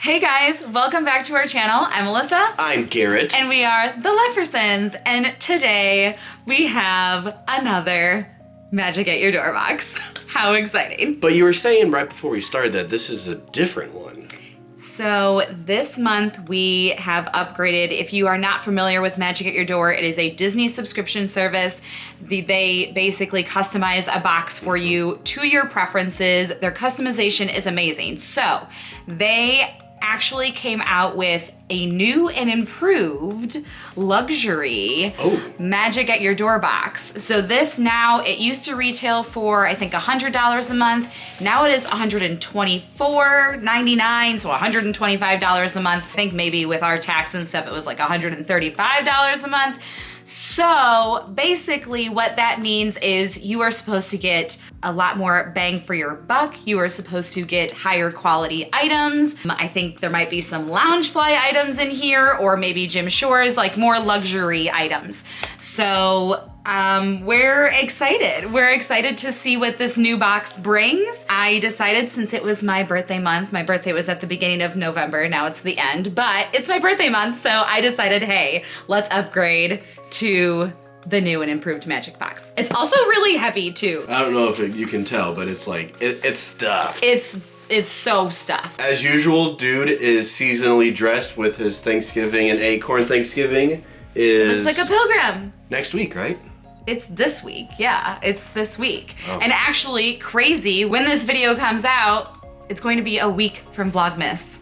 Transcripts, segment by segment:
Hey guys, welcome back to our channel. I'm Alyssa. I'm Garrett. And we are the Leffersons. And today we have another Magic at Your Door box. How exciting. But you were saying right before we started that this is a different one. So this month we have upgraded. If you are not familiar with Magic at Your Door, it is a Disney subscription service. They basically customize a box for you to your preferences. Their customization is amazing. So they actually came out with a new and improved luxury Magic at Your Door box. So this now, it used to retail for I think $100 a month. Now it is $124.99, so $125 a month. I think maybe with our tax and stuff it was like $135 a month. So basically what that means is you are supposed to get a lot more bang for your buck. You are supposed to get higher quality items. I think there might be some Loungefly items in here, or maybe Jim Shore's, like more luxury items. So we're excited. We're excited to see what this new box brings. I decided, since it was my birthday month, my birthday was at the beginning of November, now it's the end, but it's my birthday month, so I decided, hey, let's upgrade to the new and improved Magic box. It's also really heavy too. I don't know if you can tell, but it's like, it's stuffed. It's so stuffed. As usual, dude is seasonally dressed with his Thanksgiving and Acorn Thanksgiving is... Looks like a pilgrim. Next week, right? It's this week, yeah, it's this week. Oh. And actually, crazy, when this video comes out, it's going to be a week from Vlogmas.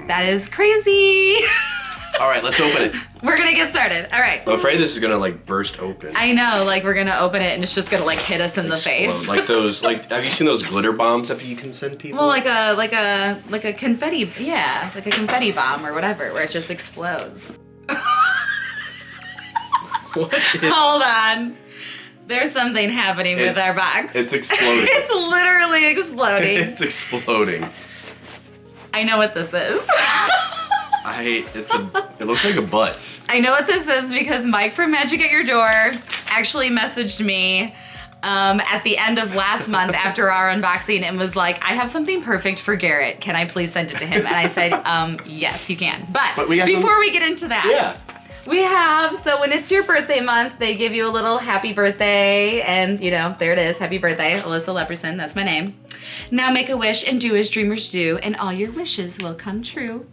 That is crazy. All right, let's open it. We're gonna get started, all right. I'm afraid this is gonna like burst open. I know, like we're gonna open it and it's just gonna like hit us in the face. Like those, have you seen those glitter bombs that you can send people? Well, like a confetti, yeah, like a confetti bomb or whatever, where it just explodes. Hold on. There's something happening with our box. It's exploding. It's literally exploding. It's exploding. I know what this is. It looks like a butt. I know what this is because Mike from Magic at Your Door actually messaged me at the end of last month after our unboxing and was like, I have something perfect for Garrett. Can I please send it to him? And I said, yes, you can. But before we get into that, yeah. We have, so when it's your birthday month, they give you a little happy birthday, and you know, there it is, happy birthday, Alyssa Lefferson, that's my name. Now make a wish and do as dreamers do, and all your wishes will come true.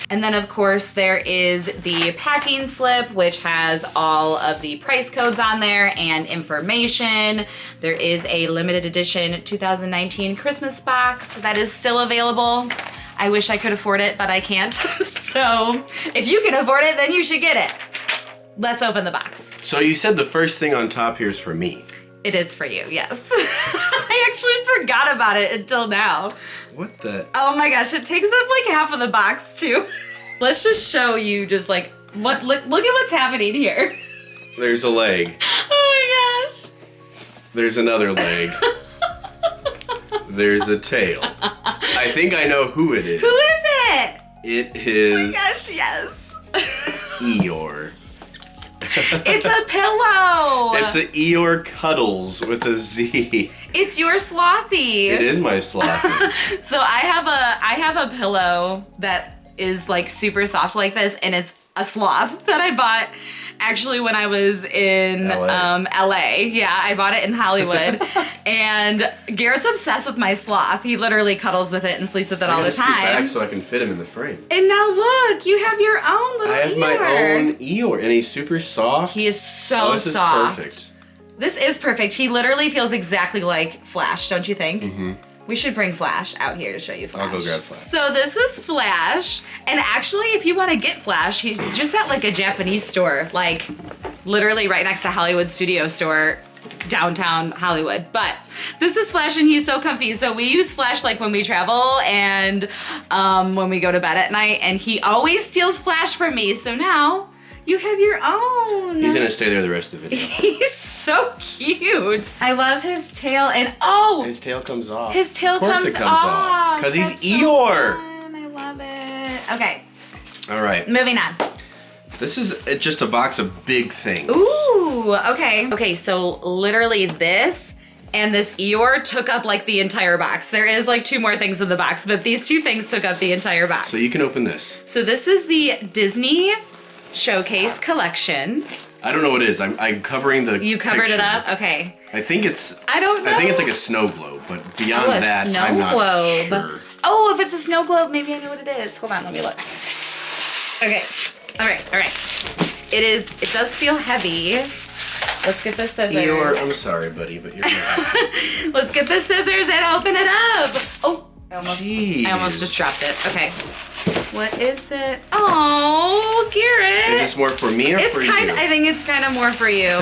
And then of course there is the packing slip, which has all of the price codes on there and information. There is a limited edition 2019 Christmas box that is still available. I wish I could afford it, but I can't. So if you can afford it, then you should get it. Let's open the box. So you said the first thing on top here is for me. It is for you, yes. I actually forgot about it until now. What the? Oh my gosh, it takes up like half of the box too. Let's just show you just like, look at what's happening here. There's a leg. Oh my gosh. There's another leg. There's a tail. I think I know who it is. Who is it? It is... Oh my gosh, yes. Eeyore. It's a pillow. It's a Eeyore Cuddles with a Z. It's your Slothy. It is my Slothy. So I have a pillow that is like super soft like this, and it's a sloth that I bought actually when I was in LA. Yeah, I bought it in Hollywood. And Garrett's obsessed with my sloth. He literally cuddles with it and sleeps with it all the time. Back so I can fit him in the frame. And now look, you have your own little Eeyore. I have my own Eeyore, and he's super soft. He is so this soft. This is perfect. This is perfect. He literally feels exactly like Flash, don't you think? Mm-hmm. We should bring Flash out here to show you Flash. I'll go grab Flash. So this is Flash, and actually if you want to get Flash, he's just at like a Japanese store, like literally right next to Hollywood Studio Store, downtown Hollywood. But this is Flash, and he's so comfy. So we use Flash like when we travel and when we go to bed at night, and he always steals Flash from me. So now you have your own. He's gonna stay there the rest of the video. He's so cute. I love his tail, and his tail comes off. His tail comes off. Because he's Eeyore. So I love it. Okay. All right. Moving on. This is just a box of big things. Ooh, okay. Okay, so literally this and this Eeyore took up like the entire box. There is like 2 more things in the box, but these 2 things took up the entire box. So you can open this. So this is the Disney Showcase Collection. I don't know what it is. I'm covering the You covered picture. it up? Okay. I think it's... I don't know. I think it's like a snow globe, but beyond that, snow I'm not globe. sure. Oh, if it's a snow globe, maybe I know what it is. Hold on, let me look. Okay. All right. It does feel heavy. Let's get the scissors. I'm sorry, buddy, but you're right. Let's get the scissors and open it up. Oh, I Jeez. almost just dropped it. Okay. What is it? Oh, Garrett. Is this more for me or for you? I think it's kind of more for you.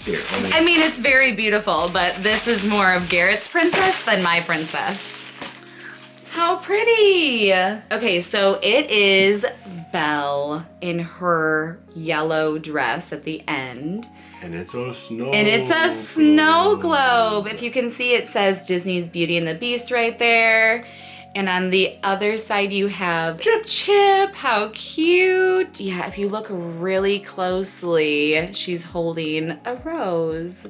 Here, I mean, it's very beautiful, but this is more of Garrett's princess than my princess. How pretty. Okay, so it is Belle in her yellow dress at the end. And it's a snow globe. If you can see, it says Disney's Beauty and the Beast right there. And on the other side, you have Chip. How cute. Yeah, if you look really closely, she's holding a rose.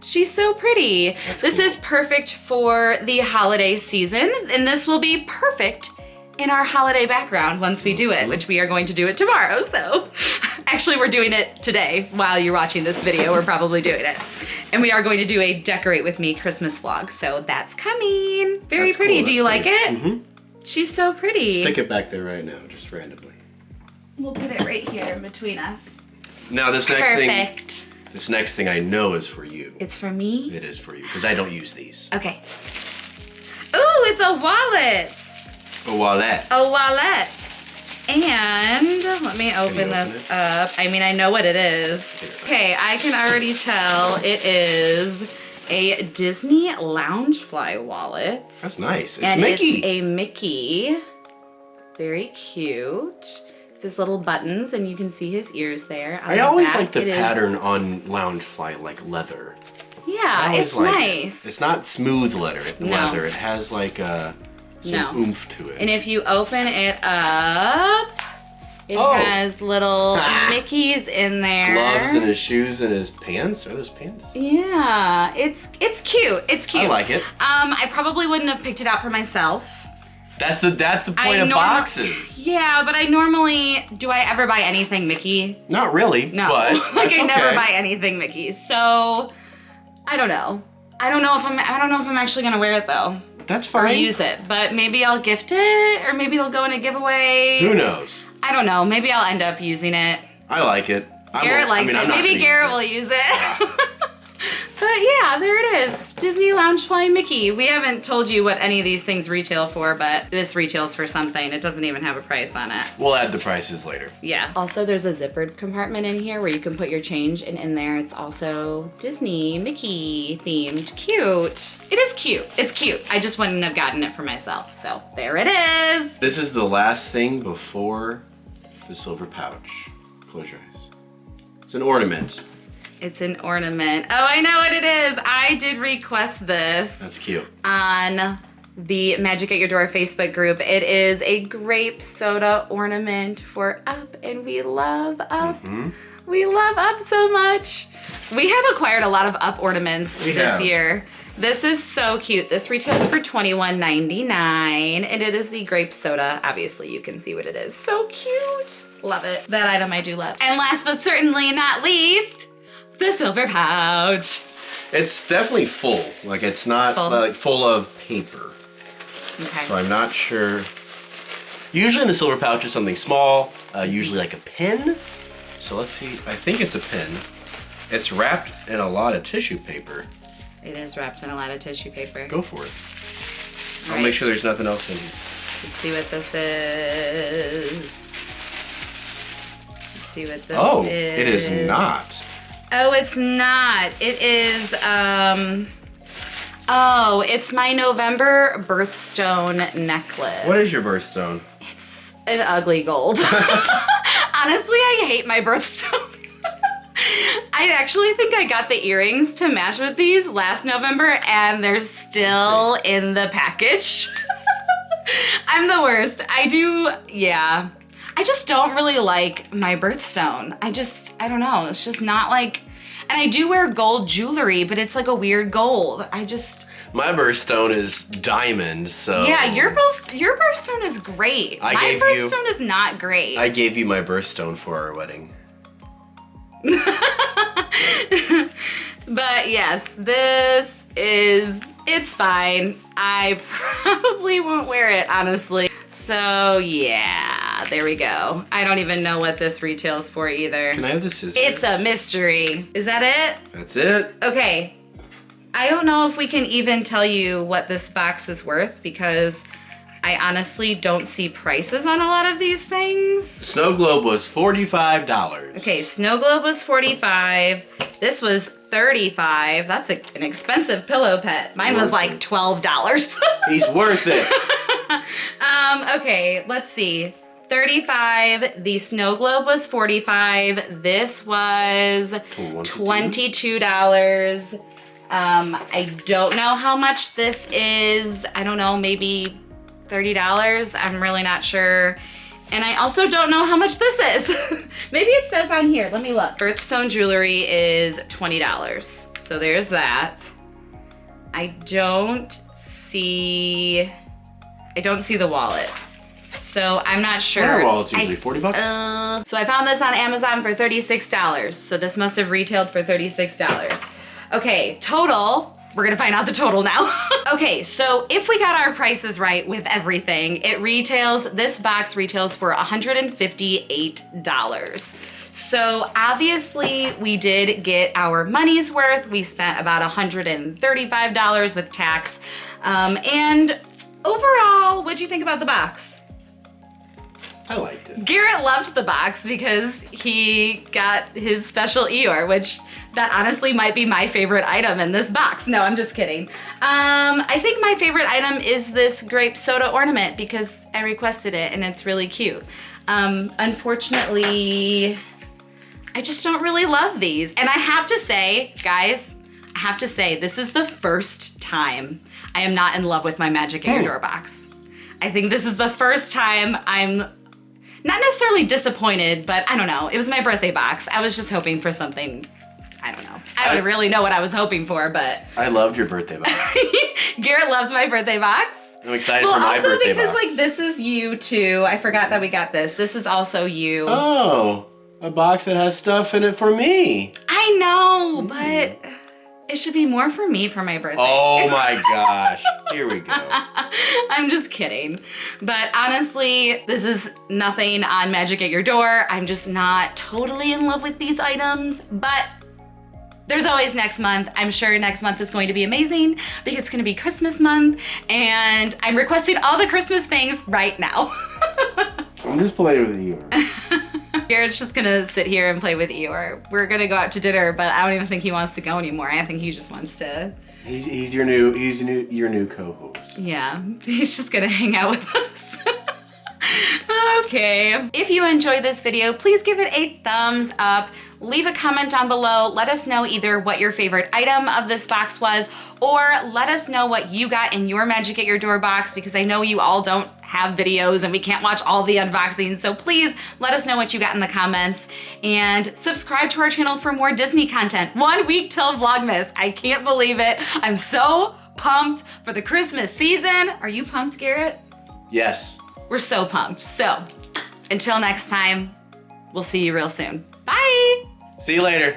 She's so pretty. This is perfect for the holiday season, and this will be perfect in our holiday background once we do it, which we are going to do it tomorrow. So actually we're doing it today while you're watching this video. We're probably doing it. And we are going to do a Decorate With Me Christmas vlog. So that's coming. Very That's pretty. cool. Do you like it? Mm-hmm. She's so pretty. Stick it back there right now, just randomly. We'll put it right here in between us. Now this Perfect. next thing I know is for you. It's for me? It is for you, because I don't use these. Okay. Ooh, it's a wallet. A wallet. A wallet. And let me open this up. I mean, I know what it is. Okay, I can already tell it is a Disney Loungefly wallet. That's nice. It's and Mickey. It's a Mickey. Very cute. His little buttons, and you can see his ears there. I always like the pattern on Loungefly, like leather. Yeah, it's nice. It's not smooth leather. It has like some oomph to it. And if you open it up, it has little Mickeys in there. Gloves and his shoes and his pants. Are those pants? Yeah, it's cute. It's cute. I like it. I probably wouldn't have picked it out for myself. That's the point of boxes. Yeah, but do I ever buy anything Mickey? Not really. No, but like I never okay. buy anything Mickey. So I don't know. I don't know if I'm actually gonna wear it though. That's fine. Or use it, but maybe I'll gift it, or maybe it'll go in a giveaway. Who knows? I don't know. Maybe I'll end up using it. I like it. Garrett likes it. Maybe Garrett will use it. Yeah. But yeah, there it is. Disney Loungefly Mickey. We haven't told you what any of these things retail for, but this retails for something. It doesn't even have a price on it. We'll add the prices later. Yeah. Also, there's a zippered compartment in here where you can put your change, and in there it's also Disney Mickey themed. Cute. It is cute. It's cute. I just wouldn't have gotten it for myself. So there it is. This is the last thing before the silver pouch. Close your eyes. It's an ornament. It's an ornament. Oh, I know what it is. I did request this. That's cute. On the Magic at Your Door Facebook group. It is a grape soda ornament for Up, and we love Up. Mm-hmm. We love Up so much. We have acquired a lot of Up ornaments this year. This is so cute. This retails for $21.99, and it is the grape soda. Obviously, you can see what it is. So cute. Love it. That item I do love. And last but certainly not least, the silver pouch. It's definitely full. Like it's not full of paper. Okay. So I'm not sure. Usually in the silver pouch is something small, usually like a pen. So let's see. I think it's a pen. It's wrapped in a lot of tissue paper. It is wrapped in a lot of tissue paper. Go for it. I'll make sure there's nothing else in here. Let's see what this is. Let's see what this is. Oh, it is not. Oh, it's not. It is, oh, it's my November birthstone necklace. What is your birthstone? It's an ugly gold. Honestly, I hate my birthstone. I actually think I got the earrings to match with these last November, and they're still in the package. I'm the worst. I just don't really like my birthstone. I don't know. It's just not like, And I do wear gold jewelry, but it's like a weird gold. My birthstone is diamond, so. Yeah, your birthstone is great. My birthstone is not great. I gave you my birthstone for our wedding. But yes, it's fine. I probably won't wear it, honestly. So yeah, there we go. I don't even know what this retails for either. Can I have the scissors? It's a mystery. Is that it? That's it. Okay. I don't know if we can even tell you what this box is worth because I honestly don't see prices on a lot of these things. Snow globe was $45. Okay, snow globe was $45. This was $35. That's an expensive pillow pet. Mine was like $12. He's worth it. Okay, let's see. $35. The snow globe was $45. This was $22. I don't know how much this is. I don't know, maybe $30. I'm really not sure. And I also don't know how much this is. Maybe it says on here. Let me look. Birthstone jewelry is $20. So there's that. I don't see the wallet. So I'm not sure. Our wallet's usually $40. So I found this on Amazon for $36. So this must have retailed for $36. Okay, total. We're gonna find out the total now. Okay, so if we got our prices right with everything, this box retails for $158. So obviously we did get our money's worth. We spent about $135 with tax. And overall, what'd you think about the box? I liked it. Garrett loved the box because he got his special Eeyore, which that honestly might be my favorite item in this box. No, I'm just kidding. I think my favorite item is this grape soda ornament because I requested it and it's really cute. Unfortunately, I just don't really love these. And I have to say, guys, this is the first time I am not in love with my Magic at Your Door box. I think this is the first time I'm not necessarily disappointed, but I don't know. It was my birthday box. I was just hoping for something, I don't know. I don't really know what I was hoping for, but. I loved your birthday box. Garrett loved my birthday box. I'm excited for my birthday box. Well, also because like this is you too. I forgot that we got this. This is also you. Oh, a box that has stuff in it for me. I know, but it should be more for me for my birthday. Oh my gosh. Here we go. I'm just kidding. But honestly, this is nothing on Magic at Your Door. I'm just not totally in love with these items, but there's always next month. I'm sure next month is going to be amazing because it's gonna be Christmas month and I'm requesting all the Christmas things right now. I'm just playing with you. Garrett's just gonna sit here and play with Eeyore. We're gonna go out to dinner, but I don't even think he wants to go anymore. I think he just wants to. He's your new co-host. Yeah, he's just gonna hang out with us. Okay. If you enjoyed this video, please give it a thumbs up. Leave a comment down below. Let us know either what your favorite item of this box was, or let us know what you got in your Magic at Your Door box, because I know you all don't have videos and we can't watch all the unboxings. So please let us know what you got in the comments and subscribe to our channel for more Disney content. 1 week till Vlogmas. I can't believe it. I'm so pumped for the Christmas season. Are you pumped, Garrett? Yes. We're so pumped. So until next time, we'll see you real soon. Bye. See you later.